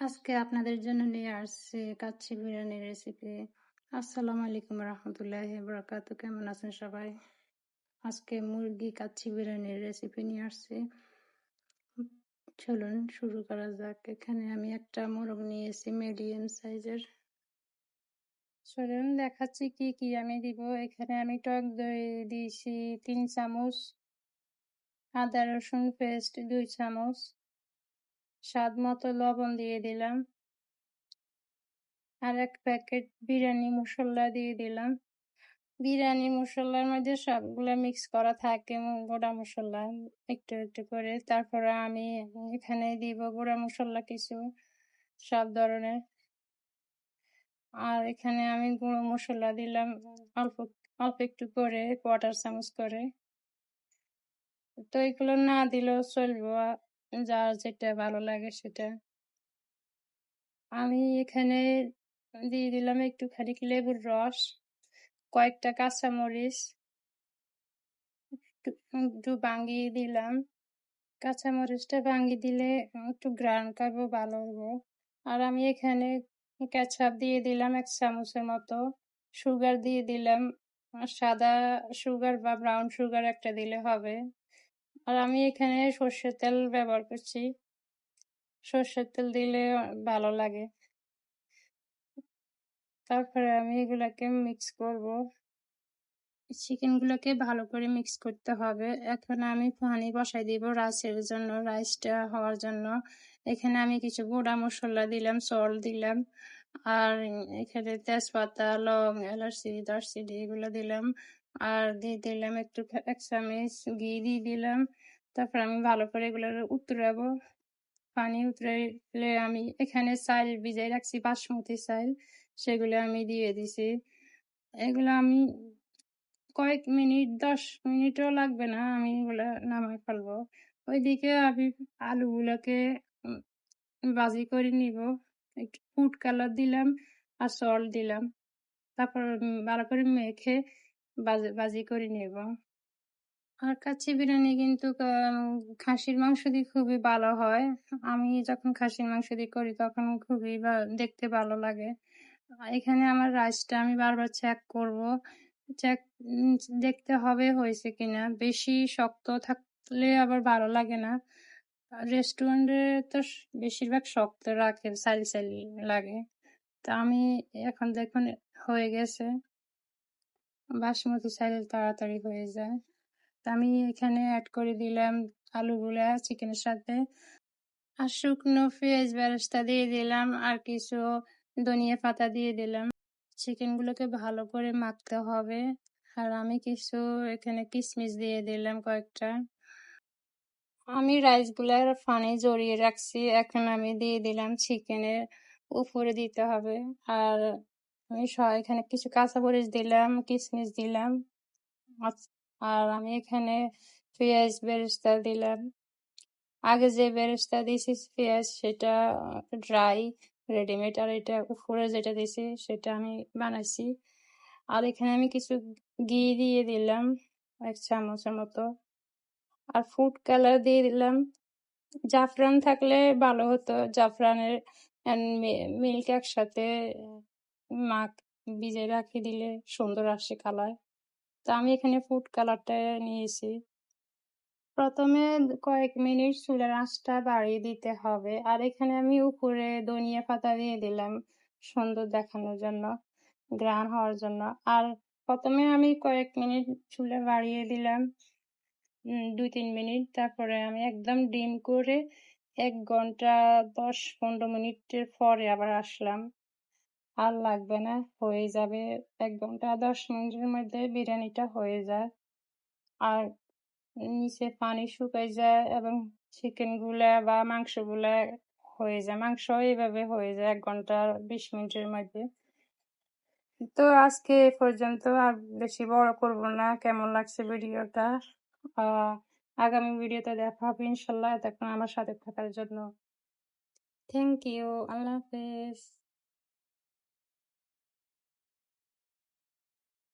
আজকে আপনাদের জন্য নিয়ে আসছি কাচ্চি বিরিয়ানির রেসিপি। আসসালামু আলাইকুম রহমতুল্লাহি বারাকাতু। কেমন আছেন সবাই? আজকে মুরগি কাচ্চি বিরিয়ানির রেসিপি নিয়ে আসছি। চলুন শুরু করা যাক। এখানে আমি একটা মোরগ নিয়েছি মিডিয়াম সাইজের। চলুন দেখাচ্ছি কি কি আমি দিব। এখানে আমি টক দই দিয়েছি 3 চামচ, আদা রসুন পেস্ট 2 চামচ, স্বাদ মতো লবণ দিয়ে দিলাম, আর 1 প্যাকেট বিরিয়ানি মশলা দিয়ে দিলাম। বিরিয়ানি মশলার মধ্যে সবগুলা মিক্স করা থাকে, গোটা মশলা একটু একটু করে। তারপরে আমি এখানে দিব গুঁড়া মশলা কিছু, সব ধরনের। আর এখানে আমি গুঁড়ো মশলা দিলাম অল্প অল্প একটু করে, 1/4 চামচ করে। তো এগুলো না দিলেও চলবো, যার যেটা ভালো লাগে সেটা। আমি এখানে দিয়ে দিলাম একটুখানি লেবুর রস, কয়েকটা কাঁচামরিচ একটু ভাঙিয়ে দিলাম। কাঁচামরিচটা ভাঙিয়ে দিলে একটু ঘ্রাণ পাবো, ভালো হবো। আর আমি এখানে কেচাপ দিয়ে দিলাম 1 চামচের মতো, সুগার দিয়ে দিলাম, সাদা সুগার বা ব্রাউন সুগার একটা দিলে হবে। আর আমি এখানে সর্ষের তেল ব্যবহার করছি, সর্ষের তেল দিলে ভালো লাগে। তারপরে আমি এগুলাকে মিক্স করব। চিকেনগুলোকে ভালো করে মিক্স করতে হবে। এখন আমি পানি বসাই দিব রাইসের জন্য, রাইসটা হওয়ার জন্য। এখানে আমি কিছু গুঁড়া মশলা দিলাম, সল্ট দিলাম, আর এখানে তেজপাতা, লং, এলাচি, দারচিনি এগুলো দিলাম। আর দিয়ে দিলাম একটু 1 চামচ ঘি দিয়ে দিলাম। তারপর আমি ভালো করে এগুলো উতরাবো। পানি উতরাইলে আমি এখানে চাল ভিজাই রাখছি, বাসমতি চাল, সেগুলো আমি দিয়ে দিছি। এগুলো আমি কয়েক মিনিট, 10 মিনিটও লাগবে না, আমি এগুলা নামাই ফেলবো। ওইদিকে আমি আলুগুলোকে ভাজি করে নিব। একটু ফুড কালার দিলাম আর সল্ট দিলাম। তারপর ভালো করে মেখে ভাজি করে নেব। আর কাচ্চি বিরিয়ানি কিন্তু খাসির মাংস দিয়ে খুবই ভালো হয়। আমি যখন খাসির মাংস দিয়ে করি তখন খুবই দেখতে ভালো লাগে। এখানে আমার রাইসটা আমি বারবার চেক করব, চেক দেখতে হবে হয়েছে কিনা। বেশি শক্ত থাকলে আবার ভালো লাগে না। রেস্টুরেন্টে তো বেশিরভাগ শক্ত রাখে, সাইল সাইল লাগে। তা আমি এখন দেখুন হয়ে গেছে। বাসমতি চাল তাড়াতাড়ি হয়ে যায়। তা আমি এখানে অ্যাড করে দিলাম আলুগুলা চিকেনের সাথে, আর শুকনো পেঁয়াজ বেরেস্তা দিয়ে দিলাম, আর কিছু ধনিয়া পাতা দিয়ে দিলাম। চিকেনগুলোকে ভালো করে মাখতে হবে। আর আমি কিছু এখানে কিশমিশ দিয়ে দিলাম কয়েকটা। আমি রাইসগুলার পানি জড়িয়ে রাখছি, এখন আমি দিয়ে দিলাম চিকেনের উপরে দিতে হবে। আর আমি এখানে কিছু কাঁচামরিচ দিলাম, কিশমিশ দিলাম, আর আমি এখানে পেঁয়াজ বেরেস্তা দিলাম। আগে যে বেরেস্তা দিয়েছি পেঁয়াজ, সেটা ড্রাই রেডিমেড, আর এটা উপরে যেটা দিয়েছি সেটা আমি বানাইছি। আর এখানে আমি কিছু ঘি দিয়ে দিলাম 1 চামচের মতো, আর ফুড কালার দিয়ে দিলাম। জাফরান থাকলে ভালো হতো, জাফরানের মিল্ক একসাথে মাখ ভিজে রাখি দিলে সুন্দর আসে কালার। তা আমি এখানে ফুড কালারটা নিয়েছি। প্রথমে কয়েক মিনিট চুলার আঁচটা বাড়িয়ে দিতে হবে। আর এখানে আমি উপরে ধনিয়া পাতা দিয়ে দিলাম সুন্দর দেখানোর জন্য, ঘ্রাণ হওয়ার জন্য। আর প্রথমে আমি কয়েক মিনিট চুলা বাড়িয়ে দিলাম, 2-3 মিনিট। তারপরে আমি একদম ডিম করে 1 ঘন্টা 10-15 মিনিটের পরে আবার আসলাম। আর লাগবে না, হয়ে যাবে। 1 ঘন্টা 10 মিনিটের মধ্যে বিরিয়ানিটা হয়ে যায়। আর নিচে পানি শুকাই যায় এবং চিকেনগুলা বা মাংসগুলা হয়ে যায়। মাংস এইভাবে হয়ে যায় 1 ঘন্টা 20 মিনিটের মধ্যে। তো আজকে এ পর্যন্ত, আর বেশি বড় করব না। কেমন লাগছে ভিডিওটা? আগামী ভিডিওতে দেখা হবে ইনশাল্লাহ। এতক্ষণ আমার সাথে থাকার জন্য থ্যাংক ইউ। আল্লাহ হাফেজ।